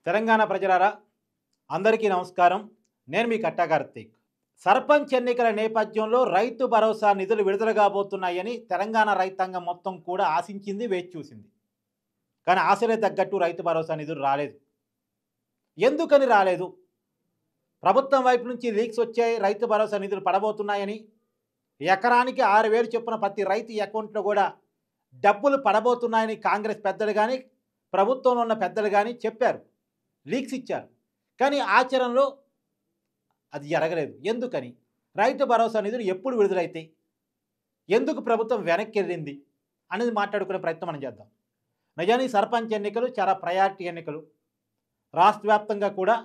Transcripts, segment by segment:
తెలంగాణ ప్రజలారా అందరికీ నమస్కారం. నేను మీ కట్టా కార్తీక్. సర్పంచ్ ఎన్నికల నేపథ్యంలో రైతు భరోసా నిధులు విడుదల కాబోతున్నాయని తెలంగాణ రైతాంగం మొత్తం కూడా ఆశించింది, వేచి చూసింది. కానీ ఆశలే తగ్గట్టు రైతు భరోసా నిధులు రాలేదు. ఎందుకని రాలేదు? ప్రభుత్వం వైపు నుంచి లీక్స్ వచ్చాయి, రైతు భరోసా నిధులు పడబోతున్నాయని. ఎకరానికి 6,000 చొప్పున ప్రతి రైతు అకౌంట్లో కూడా డబ్బులు పడబోతున్నాయని కాంగ్రెస్ పెద్దలు కానీ, ప్రభుత్వంలో ఉన్న పెద్దలు కానీ చెప్పారు, లీక్స్ ఇచ్చారు. కానీ ఆచరణలో అది జరగలేదు. ఎందుకని? రైతు భరోసా నిధులు ఎప్పుడు విడుదలైతాయి, ఎందుకు ప్రభుత్వం వెనక్కి వెళ్ళింది అనేది మాట్లాడుకునే ప్రయత్నం మనం చేద్దాం. నిజానికి సర్పంచ్ ఎన్నికలు చాలా ప్రయారిటీ ఎన్నికలు. రాష్ట్ర వ్యాప్తంగా కూడా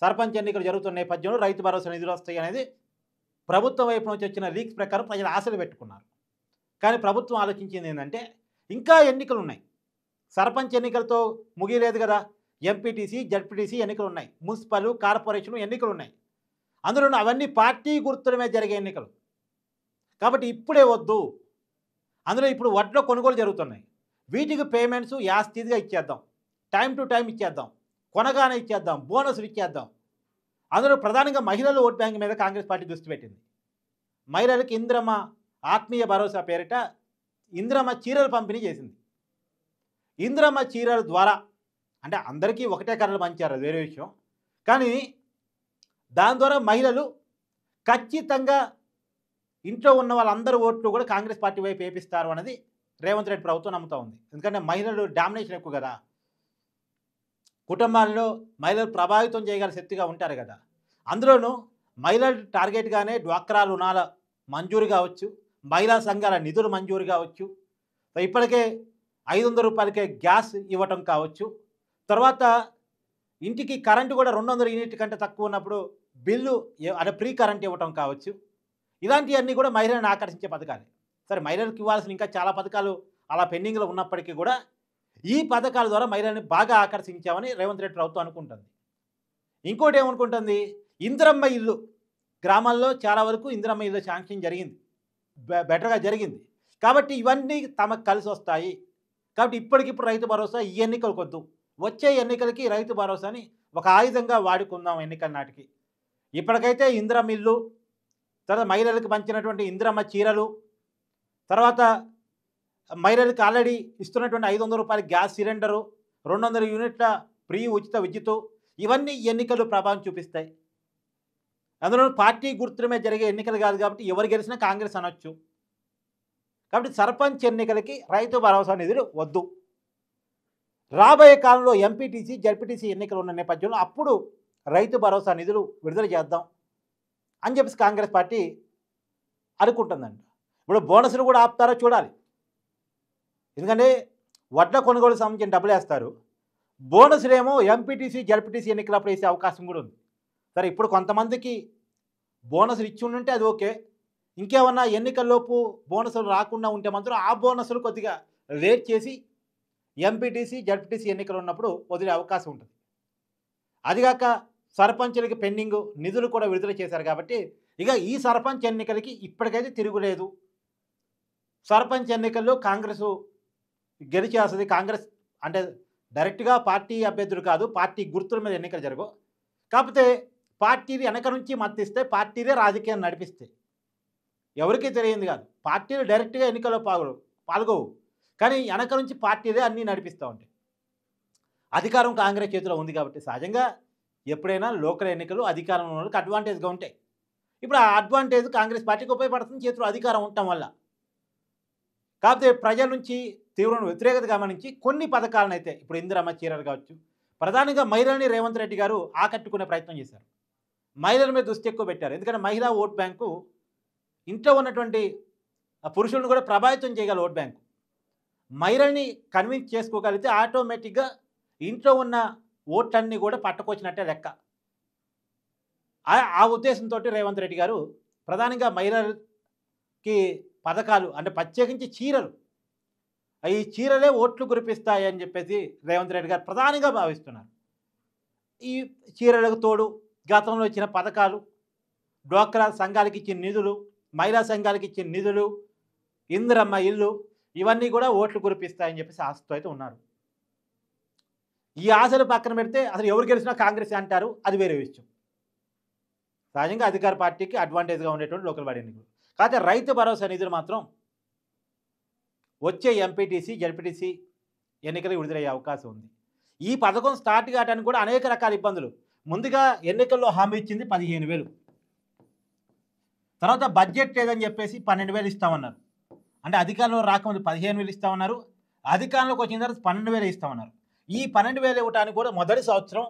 సర్పంచ్ ఎన్నికలు జరుగుతున్న నేపథ్యంలో రైతు భరోసా నిధులు వస్తాయి అనేది ప్రభుత్వం వైపు నుంచి వచ్చిన లీక్స్ ప్రకారం ప్రజలు ఆశలు పెట్టుకున్నారు. కానీ ప్రభుత్వం ఆలోచించింది ఏంటంటే, ఇంకా ఎన్నికలు ఉన్నాయి. సర్పంచ్ ఎన్నికలతో ముగియలేదు కదా, ఎంపీటీసీ, జడ్పీటీసీ ఎన్నికలు ఉన్నాయి, మున్సిపల్, కార్పొరేషన్ ఎన్నికలు ఉన్నాయి. అందులో అవన్నీ పార్టీ గుర్తుల మీద జరిగే ఎన్నికలు. కాబట్టి ఇప్పుడే వద్దు. అందులో ఇప్పుడు వడ్ల కొనుగోలు జరుగుతున్నాయి, వీటికి పేమెంట్స్ యాస్థితిగా ఇచ్చేద్దాం, టైం టు టైం ఇచ్చేద్దాం, కొనగానే ఇచ్చేద్దాం, బోనస్లు ఇచ్చేద్దాం. అందులో ప్రధానంగా మహిళల ఓట్ బ్యాంక్ మీద కాంగ్రెస్ పార్టీ దృష్టి పెట్టింది. మహిళలకు ఇంద్రమ్మ ఆత్మీయ భరోసా పేరిట ఇంద్రమ్మ చీరలు పంపిణీ చేసింది. ఇంద్రమ్మ చీరల ద్వారా అంటే అందరికీ ఒకటే కర్రలు పంచారు, అది వేరే విషయం. కానీ దాని ద్వారా మహిళలు ఖచ్చితంగా ఇంట్లో ఉన్న వాళ్ళందరూ ఓట్లు కూడా కాంగ్రెస్ పార్టీ వైపు వేపిస్తారు అన్నది రేవంత్ రెడ్డి ప్రభుత్వం నమ్ముతూ ఉంది. ఎందుకంటే మహిళలు డామినేషన్ ఎక్కువ కదా, కుటుంబాల్లో మహిళలు ప్రభావితం చేయగల శక్తిగా ఉంటారు కదా. అందులోనూ మహిళలు టార్గెట్గానే డ్వాక్రా రుణాల మంజూరు కావచ్చు, మహిళా సంఘాల నిధులు మంజూరు కావచ్చు, ఇప్పటికే 500 రూపాయలకే గ్యాస్ ఇవ్వటం కావచ్చు, తర్వాత ఇంటికి కరెంటు కూడా 200 యూనిట్ కంటే తక్కువ ఉన్నప్పుడు బిల్లు అంటే ఫ్రీ కరెంట్ ఇవ్వటం కావచ్చు. ఇలాంటివన్నీ కూడా మహిళలను ఆకర్షించే పథకాలు. సరే, మహిళలకు ఇవ్వాల్సిన ఇంకా చాలా పథకాలు అలా పెండింగ్లో ఉన్నప్పటికీ కూడా ఈ పథకాల ద్వారా మహిళల్ని బాగా ఆకర్షించామని రేవంత్ రెడ్డి ప్రభుత్వం అనుకుంటుంది. ఇంకోటి ఏమనుకుంటుంది, ఇందిరమ్మ ఇల్లు గ్రామాల్లో చాలా వరకు ఇందిరమ్మ ఇల్లు శాంక్షన్ జరిగింది, బెటర్గా జరిగింది. కాబట్టి ఇవన్నీ తమకు కలిసి వస్తాయి. కాబట్టి ఇప్పటికిప్పుడు రైతు భరోసా ఈ ఎన్నికలకు వద్దు, వచ్చే ఎన్నికలకి రైతు భరోసాని ఒక ఆయుధంగా వాడుకుందాం ఎన్నికల నాటికి. ఇప్పటికైతే ఇందిరమ్మ ఇల్లు, తర్వాత మహిళలకు పంచినటువంటి ఇందిరమ్మ చీరలు, తర్వాత మహిళలకు ఆల్రెడీ ఇస్తున్నటువంటి 500 రూపాయల గ్యాస్ సిలిండరు, 200 యూనిట్ల ఫ్రీ ఉచిత విద్యుత్తు, ఇవన్నీ ఎన్నికలు ప్రభావం చూపిస్తాయి. అందులో పార్టీ గుర్తుల మీద జరిగే ఎన్నికలు కాదు కాబట్టి ఎవరు గెలిచినా కాంగ్రెస్ అనొచ్చు. కాబట్టి సర్పంచ్ ఎన్నికలకి రైతు భరోసా నిధులు వద్దు. రాబోయే కాలంలో ఎంపీటీసీ, జడ్పీటీసీ ఎన్నికలు ఉన్న నేపథ్యంలో అప్పుడు రైతు భరోసా నిధులు విడుదల చేద్దాం అని చెప్పేసి కాంగ్రెస్ పార్టీ అనుకుంటుందండి. ఇప్పుడు బోనస్లు కూడా ఆపుతారో చూడాలి. ఎందుకంటే వడ్ల కొనుగోలు సంబంధించిన డబ్బులు వేస్తారు, బోనస్లేమో ఎంపీటీసీ, జడ్పీటీసీ ఎన్నికలప్పుడు వేసే అవకాశం కూడా ఉంది. సరే, ఇప్పుడు కొంతమందికి బోనస్లు ఇచ్చి ఉంటే అది ఓకే. ఇంకేమన్నా ఎన్నికల్లోపు బోనస్లు రాకుండా ఉంటే మాత్రం ఆ బోనస్లు కొద్దిగా లేట్ చేసి ఎంపీటీసీ, జడ్పీటీసీ ఎన్నికలు ఉన్నప్పుడు వదిలే అవకాశం ఉంటుంది. అదిగాక సర్పంచులకి పెండింగ్ నిధులు కూడా విడుదల చేశారు కాబట్టి ఇక ఈ సర్పంచ్ ఎన్నికలకి ఇప్పటికైతే తిరుగులేదు. సర్పంచ్ ఎన్నికల్లో కాంగ్రెస్ గెలిచేస్తుంది. కాంగ్రెస్ అంటే డైరెక్ట్గా పార్టీ అభ్యర్థులు కాదు, పార్టీ గుర్తుల మీద ఎన్నికలు జరగవు. కాకపోతే పార్టీని వెనక నుంచి మద్దతిస్తే పార్టీలే రాజకీయాన్ని నడిపిస్తాయి. ఎవరికీ తెలియంది కాదు, పార్టీలు డైరెక్ట్గా ఎన్నికల్లో పాల్గొవు, కానీ వెనక నుంచి పార్టీలే అన్నీ నడిపిస్తూ ఉంటాయి. అధికారం కాంగ్రెస్ చేతిలో ఉంది కాబట్టి సహజంగా ఎప్పుడైనా లోకల్ ఎన్నికలు అధికారంలో ఉన్న వాళ్ళకి అడ్వాంటేజ్గా ఉంటాయి. ఇప్పుడు ఆ అడ్వాంటేజ్ కాంగ్రెస్ పార్టీకి ఉపయోగపడుతుంది, చేతిలో అధికారం ఉండటం వల్ల. కాకపోతే ప్రజల నుంచి తీవ్ర వ్యతిరేకత గమనించి కొన్ని పథకాలను అయితే ఇప్పుడు ఇందిరమ్మ చీరలు కావచ్చు, ప్రధానంగా మహిళల్ని రేవంత్ రెడ్డి గారు ఆకట్టుకునే ప్రయత్నం చేశారు. మహిళల మీద దృష్టి ఎక్కువ పెట్టారు. ఎందుకంటే మహిళా ఓట్ బ్యాంకు ఇంట్లో ఉన్నటువంటి పురుషులను కూడా ప్రభావితం చేయగల ఓట్ బ్యాంకు. మహిళల్ని కన్విన్స్ చేసుకోగలిగితే ఆటోమేటిక్గా ఇంట్లో ఉన్న ఓట్లన్నీ కూడా పట్టుకొచ్చినట్టే లెక్క. ఆ ఉద్దేశంతో రేవంత్ రెడ్డి గారు ప్రధానంగా మహిళలకి పథకాలు అంటే ప్రత్యేకించి చీరలు, ఈ చీరలే ఓట్లు కురిపిస్తాయి అని చెప్పేసి రేవంత్ రెడ్డి గారు ప్రధానంగా భావిస్తున్నారు. ఈ చీరలకు తోడు గతంలో ఇచ్చిన పథకాలు, డ్వాక్రా సంఘాలకు ఇచ్చిన నిధులు, మహిళా సంఘాలకు ఇచ్చిన నిధులు, ఇందిరమ్మ ఇల్లు, ఇవన్నీ కూడా ఓట్లు కురిపిస్తాయని చెప్పేసి ఆశతో అయితే ఉన్నారు. ఈ ఆశలు పక్కన పెడితే అసలు ఎవరు గెలిచినా కాంగ్రెస్ అంటారు, అది వేరే విషయం. సహజంగా అధికార పార్టీకి అడ్వాంటేజ్గా ఉండేటువంటి లోకల్ బాడీ ఎన్నికలు. కాకపోతే రైతు భరోసా నిధులు మాత్రం వచ్చే ఎంపీటీసీ, జడ్పీటీసీ ఎన్నికలు విడుదలయ్యే అవకాశం ఉంది. ఈ పథకం స్టార్ట్ కావడానికి కూడా అనేక రకాల ఇబ్బందులు. ముందుగా ఎన్నికల్లో హామీ ఇచ్చింది 15,000. తర్వాత బడ్జెట్ లేదని చెప్పేసి 12,000 ఇస్తామన్నారు. అంటే అధికారంలో రాకముందు 15,000 ఇస్తామన్నారు. అధికారంలోకి వచ్చిన తర్వాత 12,000 ఇస్తామన్నారు. ఈ 12,000 ఇవ్వడానికి కూడా మొదటి సంవత్సరం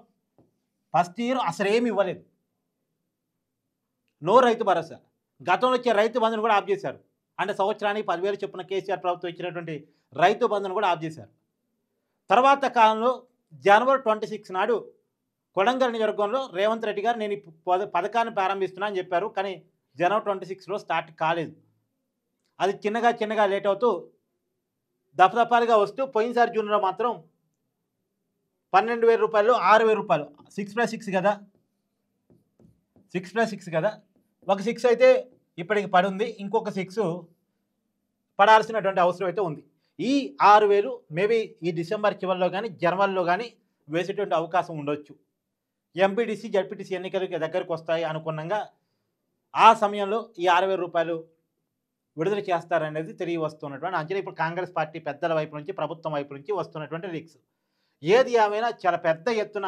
ఫస్ట్ ఇయర్ అసలేమి ఇవ్వలేదు. నో రైతు భరోసా. గతంలో వచ్చే రైతు బంధును కూడా ఆఫ్ చేశారు. అంటే సంవత్సరానికి 10,000 చొప్పున కేసీఆర్ ప్రభుత్వం ఇచ్చినటువంటి రైతు బంధును కూడా ఆఫ్ చేశారు. తర్వాత కాలంలో జనవరి 26 నాడు కొడంగల్ నియోజకవర్గంలో రేవంత్ రెడ్డి గారు నేను ఈ పథకాన్ని ప్రారంభిస్తున్నా అని చెప్పారు. కానీ జనవరి 26లో స్టార్ట్ కాలేదు. అది చిన్నగా లేట్ అవుతూ దఫదఫాలుగా వస్తూ పోయినసారి జూన్లో మాత్రం 12,000 రూపాయలు 6,000 రూపాయలు 6+6 కదా, 6+6 కదా, ఒక 6 అయితే ఇప్పటికి పడుంది, ఇంకొక 6 పడాల్సినటువంటి అవసరం అయితే ఉంది. ఈ 6,000 మేబీ ఈ డిసెంబర్ చివరిలో కానీ జనవరిలో కానీ వేసేటువంటి అవకాశం ఉండొచ్చు. ఎంపీటీసీ, జడ్పీటీసీ ఎన్నికలకి దగ్గరకు వస్తాయి అనుకున్నాగా ఆ సమయంలో ఈ 6,000 రూపాయలు విడుదల చేస్తారనేది తెలియ వస్తున్నటువంటి అంచనా ఇప్పుడు కాంగ్రెస్ పార్టీ పెద్దల వైపు నుంచి, ప్రభుత్వం వైపు నుంచి వస్తున్నటువంటి లీక్స్. ఏది ఏమైనా చాలా పెద్ద ఎత్తున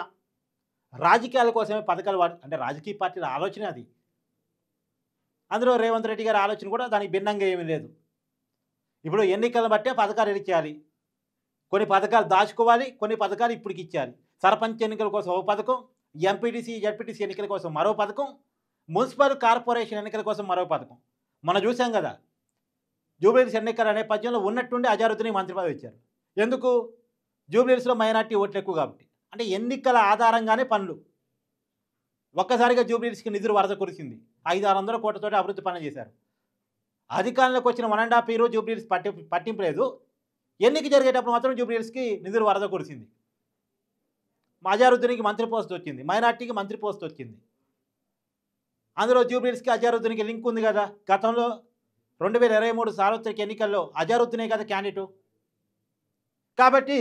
రాజకీయాల కోసమే పథకాలు అంటే రాజకీయ పార్టీల ఆలోచన అది. అందులో రేవంత్ రెడ్డి గారి ఆలోచన కూడా దానికి భిన్నంగా ఏమీ లేదు. ఇప్పుడు ఎన్నికలను బట్టే పథకాలు రిలీజ్ చేయాలి. కొన్ని పథకాలు దాచుకోవాలి, కొన్ని పథకాలు ఇప్పటికి ఇచ్చేయాలి. సర్పంచ్ ఎన్నికల కోసం ఒక పథకం, ఎంపీటీసీ, జడ్పీటీసీ ఎన్నికల కోసం మరో పథకం, మున్సిపల్ కార్పొరేషన్ ఎన్నికల కోసం మరో పథకం. మనం చూసాం కదా, జూబ్లీహిల్స్ ఎన్నికల నేపథ్యంలో ఉన్నట్టుండి అజారుద్దీన్కి మంత్రి పదవి ఇచ్చారు. ఎందుకు? జూబ్లీహిల్స్లో మైనార్టీ ఓట్లు ఎక్కువ కాబట్టి. అంటే ఎన్నికల ఆధారంగానే పనులు. ఒక్కసారిగా జూబ్లీహిల్స్కి నిధులు వరద కురిసింది. 500-600 కోట్లతోటి అభివృద్ధి పనులు చేశారు. అధికారంలోకి వచ్చిన 1.5 years జూబ్లీహిల్స్ పట్టింపు లేదు. ఎన్నిక జరిగేటప్పుడు మాత్రం జూబ్లీహిల్స్కి నిధులు వరద కురిసింది. అజారుద్దీన్కి మంత్రి పోస్ట్ వచ్చింది, మైనార్టీకి మంత్రి పోస్ట్ వచ్చింది. అందులో జూబ్లీహిల్స్కి అజారుద్దీన్కి లింక్ ఉంది కదా. గతంలో 2023 సార్వత్రిక ఎన్నికల్లో అజారుద్దీనే కదా క్యాండిడేటు. కాబట్టి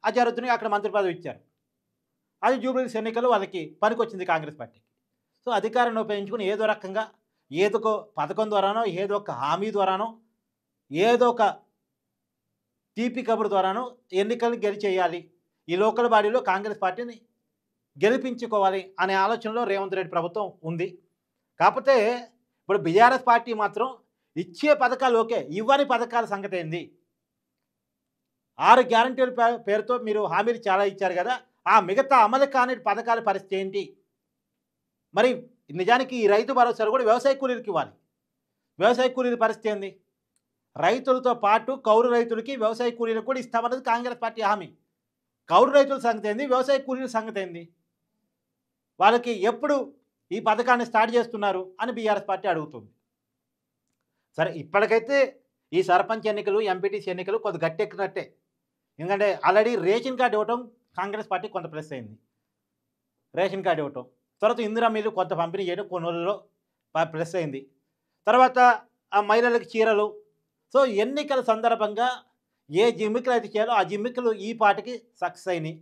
అజారుద్దీన్కి అక్కడ మంత్రి పదవి ఇచ్చారు. అది జూబ్లీహిల్స్ ఎన్నికల్లో వాళ్ళకి పనికొచ్చింది కాంగ్రెస్ పార్టీకి. సో అధికారాన్ని ఉపయోగించుకుని ఏదో రకంగా ఏదో ఒక పథకం ద్వారానో, ఏదో ఒక హామీ ద్వారానో, ఏదో ఒక తీపి కబురు ద్వారానో ఎన్నికలను గెలిచేయాలి, ఈ లోకల్ బాడీలో కాంగ్రెస్ పార్టీని గెలిపించుకోవాలి అనే ఆలోచనలో రేవంత్ రెడ్డి ప్రభుత్వం ఉంది. కాకపోతే ఇప్పుడు బీఆర్ఎస్ పార్టీ మాత్రం ఇచ్చే పథకాలు ఓకే, ఇవ్వని పథకాల సంగతి ఏంది? 6 గ్యారంటీల పేరుతో మీరు హామీలు చాలా ఇచ్చారు కదా, ఆ మిగతా అమలు కాని పథకాల పరిస్థితి ఏంటి? మరి నిజానికి ఈ రైతు భరోసాలు కూడా వ్యవసాయ కూలీలకు ఇవ్వాలి. వ్యవసాయ కూలీల పరిస్థితి ఏంది? రైతులతో పాటు కౌలు రైతులకి, వ్యవసాయ కూలీలకు కూడా ఇస్తామన్నది కాంగ్రెస్ పార్టీ హామీ. కౌలు రైతుల సంగతి ఏంది? వ్యవసాయ కూలీల సంగతి ఏంది? వాళ్ళకి ఎప్పుడు ఈ పథకాన్ని స్టార్ట్ చేస్తున్నారు అని బీఆర్ఎస్ పార్టీ అడుగుతుంది. సరే, ఇప్పటికైతే ఈ సర్పంచ్ ఎన్నికలు, ఎంపీటీసీ ఎన్నికలు కొద్ది గట్టెక్కినట్టే. ఎందుకంటే ఆల్రెడీ రేషన్ కార్డు ఇవ్వటం కాంగ్రెస్ పార్టీ కొంత ప్లస్ అయింది. రేషన్ కార్డు ఇవ్వటం, తర్వాత ఇందిరా మిల్లు కొంత పంపిణీ చేయడం కొన్ని రోజుల్లో ప్లస్ అయింది. తర్వాత ఆ మహిళలకు చీరలు. సో ఎన్నికల సందర్భంగా ఏ జిమ్మికలు అయితే చేయాలో ఆ జిమ్మికలు ఈ పార్టీకి సక్సెస్ అయినాయి.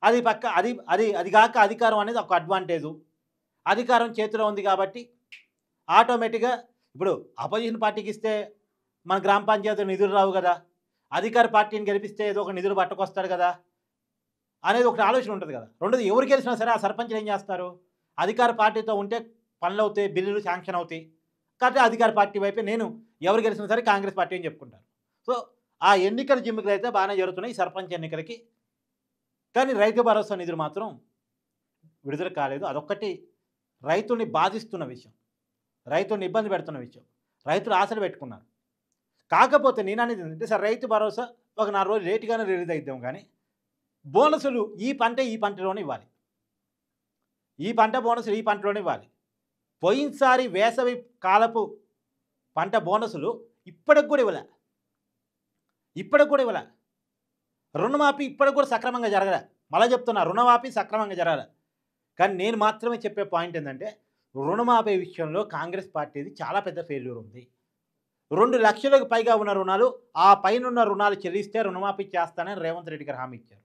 అది పక్క అది అది అది కాక అధికారం అనేది ఒక అడ్వాంటేజు. అధికారం చేతిలో ఉంది కాబట్టి ఆటోమేటిక్గా ఇప్పుడు అపోజిషన్ పార్టీకి ఇస్తే మన గ్రామ పంచాయతీ నిధులు రావు కదా, అధికార పార్టీని గెలిపిస్తే ఏదో ఒక నిధులు పట్టుకొస్తాడు కదా అనేది ఒకటి ఆలోచన ఉంటుంది కదా. రెండోది, ఎవరు గెలిచినా సరే ఆ సర్పంచ్లు ఏం చేస్తారు? అధికార పార్టీతో ఉంటే పనులు అవుతాయి, బిల్లులు శాంక్షన్ అవుతాయి. కాబట్టి అధికార పార్టీ వైపే నేను ఎవరు గెలిచినా సరే కాంగ్రెస్ పార్టీ అని చెప్పుకుంటారు. సో ఆ ఎన్నికల జిమ్మికలు అయితే బాగానే జరుగుతున్నాయి ఈ సర్పంచ్ ఎన్నికలకి. కానీ రైతు భరోసా నిధులు మాత్రం విడుదల కాలేదు. అదొక్కటి రైతుల్ని బాధిస్తున్న విషయం, రైతుల్ని ఇబ్బంది పెడుతున్న విషయం. రైతులు ఆశలు పెట్టుకున్నారు. కాకపోతే నేను అనేది ఏంటంటే, సార్ రైతు భరోసా ఒక 4 రోజులు లేటుగానే రిలీజ్ అయిద్దాం, కానీ బోనసులు ఈ పంటలోనే ఇవ్వాలి. ఈ పంట బోనసులు ఈ పంటలోనే ఇవ్వాలి. పోయినసారి వేసవి కాలపు పంట బోనసులు ఇప్పటికి కూడా ఇవ్వలే. రుణమాఫీ ఇప్పటికి కూడా సక్రమంగా జరగలే. మళ్ళీ చెప్తున్నా, రుణమాఫీ సక్రమంగా జరగలే. కానీ నేను మాత్రమే చెప్పే పాయింట్ ఏంటంటే, రుణమాఫీ విషయంలో కాంగ్రెస్ పార్టీది చాలా పెద్ద ఫెయిల్యూర్ ఉంది. 2 లక్షలకు పైగా ఉన్న రుణాలు, ఆ పైన రుణాలు చెల్లిస్తే రుణమాఫీ చేస్తానని రేవంత్ రెడ్డి గారు హామీ ఇచ్చారు.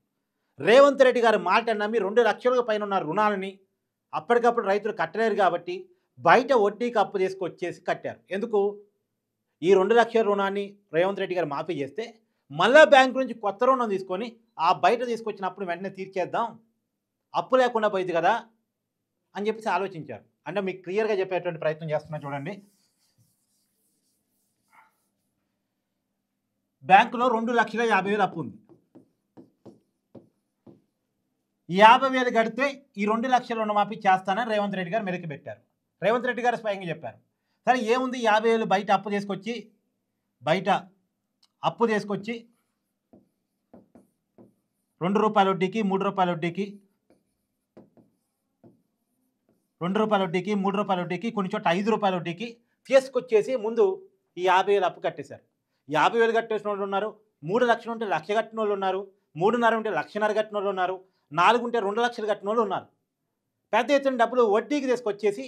రేవంత్ రెడ్డి గారి మాట నమ్మి 2 లక్షలకు పైన ఉన్న రుణాలని అప్పటికప్పుడు రైతులు కట్టలేరు కాబట్టి బయట వడ్డీకి అప్పు తీసుకొచ్చేసి కట్టారు. ఎందుకు? ఈ 2 లక్షల రుణాన్ని రేవంత్ రెడ్డి గారు మాఫీ చేస్తే మళ్ళా బ్యాంకు నుంచి కొత్త రుణం తీసుకొని ఆ బయట తీసుకొచ్చిన అప్పును వెంటనే తీర్చేద్దాం, అప్పు లేకుండా పోయింది కదా అని చెప్పేసి ఆలోచించారు. అంటే మీకు క్లియర్గా చెప్పేటువంటి ప్రయత్నం చేస్తున్నా చూడండి. బ్యాంకులో 2,50,000 అప్పు ఉంది. 50,000 కడితే ఈ 2 లక్షల రుణమాఫీ చేస్తానని రేవంత్ రెడ్డి గారు మెలికి పెట్టారు. రేవంత్ రెడ్డి గారు స్వయంగా చెప్పారు. సరే ఏముంది, 50,000 బయట అప్పు తీసుకొచ్చి ₹2 వడ్డీకి ₹3 వడ్డీకి ₹3 వడ్డీకి కొన్ని చోట్ల ₹5 వడ్డీకి తీసుకొచ్చేసి ముందు ఈ 50,000 అప్పు కట్టేశారు. 50,000 కట్టేసిన వాళ్ళు ఉన్నారు, 3 లక్షలు ఉంటే 1,00,000 కట్టిన వాళ్ళు ఉన్నారు, 3.5 ఉంటే 1,50,000 కట్టిన వాళ్ళు ఉన్నారు, 4 ఉంటే 2 లక్షలు కట్టిన వాళ్ళు ఉన్నారు. పెద్ద ఎత్తున డబ్బులు వడ్డీకి తీసుకొచ్చేసి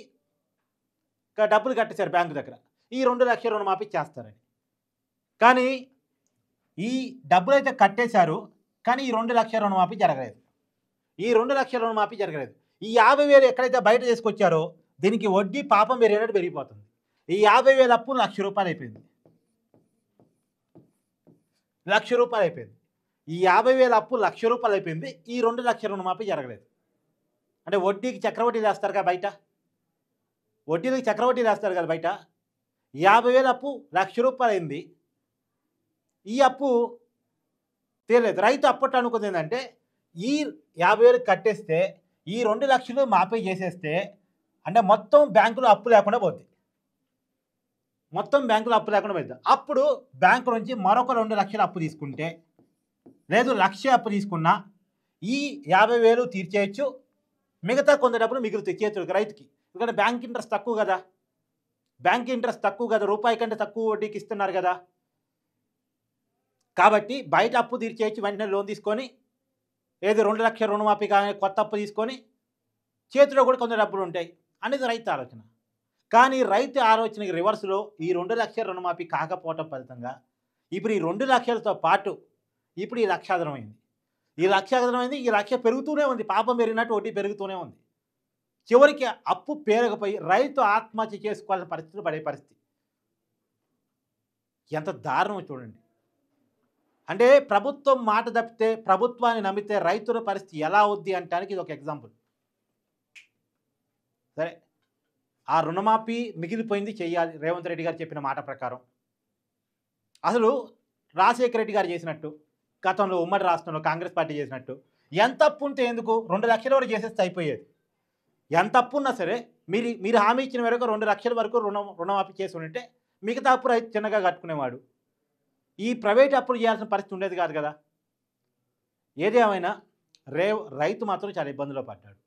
డబ్బులు కట్టేశారు బ్యాంకు దగ్గర. ఈ 2 లక్షల రుణమాఫీ చేస్తారని. కానీ ఈ డబ్బులు అయితే కట్టేశారు, కానీ ఈ 2 లక్షల రుణమాఫీ జరగలేదు. ఈ 2 లక్షల రుణమాఫీ జరగలేదు. ఈ 50,000 ఎక్కడైతే బయట తీసుకొచ్చారో దీనికి వడ్డీ పాపం పెరిగినట్టు పెరిగిపోతుంది. ఈ 50,000 అప్పు ₹1,00,000 అయిపోయింది. ₹1,00,000 అయిపోయింది. ఈ 50,000 అప్పు ₹1,00,000 అయిపోయింది. ఈ 2 లక్షల రుణమాఫీ జరగలేదు. అంటే వడ్డీకి చక్రవడ్డీలు వేస్తారు కదా బయట, వడ్డీలకి చక్రవడ్డీలు వేస్తారు కదా బయట. 50,000 అప్పు ₹1,00,000 అయింది. ఈ అప్పు తీరలేదు. రైతు అప్పట్లో అనుకుంది ఏంటంటే ఈ 50,000 కట్టేస్తే ఈ 2 లక్షలు మాఫీ చేసేస్తే అంటే మొత్తం బ్యాంకులో అప్పు లేకుండా పోద్ది. అప్పుడు బ్యాంకు నుంచి మరొక 2 లక్షలు అప్పు తీసుకుంటే, లేదు 1,00,000 అప్పు తీసుకున్నా ఈ 50,000 తీర్చేయచ్చు, మిగతా కొంత డబ్బులు మిగులుతాయి చేతులకు రైతుకి. ఎందుకంటే బ్యాంక్ ఇంట్రెస్ట్ తక్కువ కదా, రూపాయి కంటే తక్కువ వడ్డీకి ఇస్తున్నారు కదా. కాబట్టి బయట అప్పు తీర్చేయచ్చు, వెంటనే లోన్ తీసుకొని, ఏది 2 లక్షల రుణమాఫీ కానీ కొత్త అప్పు తీసుకొని చేతిలో కూడా కొంత డబ్బులు ఉంటాయి అనేది రైతు ఆలోచన. కానీ రైతు ఆలోచనకి రివర్స్లో ఈ 2 లక్షల రుణమాఫీ కాకపోవటం ఫలితంగా ఇప్పుడు ఈ 2 లక్షలతో పాటు ఇప్పుడు ఈ 1,00,000 అదనమైంది. ఈ 1,00,000 పెరుగుతూనే ఉంది. పాపం పెరిగినట్టు వడ్డీ పెరుగుతూనే ఉంది. చివరికి అప్పు పేరకపోయి రైతు ఆత్మహత్య చేసుకోవాల్సిన పరిస్థితులు పడే పరిస్థితి. ఎంత దారుణం చూడండి. అంటే ప్రభుత్వం మాట తప్పితే, ప్రభుత్వాన్ని నమ్మితే రైతుల పరిస్థితి ఎలా అవుద్ది అంటానికి ఇది ఒక ఎగ్జాంపుల్. సరే, ఆ రుణమాఫీ మిగిలిపోయింది చేయాలి రేవంత్ రెడ్డి గారు చెప్పిన మాట ప్రకారం. అసలు రాజశేఖర రెడ్డి గారు చేసినట్టు, గతంలో ఉమ్మడి రాష్ట్రంలో కాంగ్రెస్ పార్టీ చేసినట్టు ఎంత అప్పు ఉంటే ఎందుకు 2 లక్షల వరకు చేసేస్తే అయిపోయేది. ఎంత అప్పు ఉన్నా సరే మీరు హామీ ఇచ్చిన వరకు 2 లక్షల వరకు రుణమాఫీ చేసి ఉంటే మిగతా అప్పు రైతు చిన్నగా కట్టుకునేవాడు. ఈ ప్రైవేట్ అప్పులు చేయాల్సిన పరిస్థితి ఉండేది కాదు కదా. ఏది ఏమైనా రైతు మాత్రం చాలా ఇబ్బందుల్లో పడ్డాడు.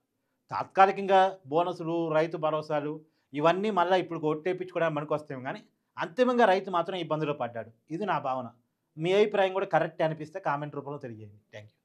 తాత్కాలికంగా బోనసులు, రైతు భరోసాలు ఇవన్నీ మళ్ళీ ఇప్పుడు కొట్టేపించుకోవడానికి మనకు వస్తాం, కానీ అంతిమంగా రైతు మాత్రం ఇబ్బందుల్లో పడ్డాడు. ఇది నా భావన. మీ అభిప్రాయం కూడా కరెక్ట్ అనిపిస్తే కామెంట్ రూపంలో తెలియజేయండి. Thank you.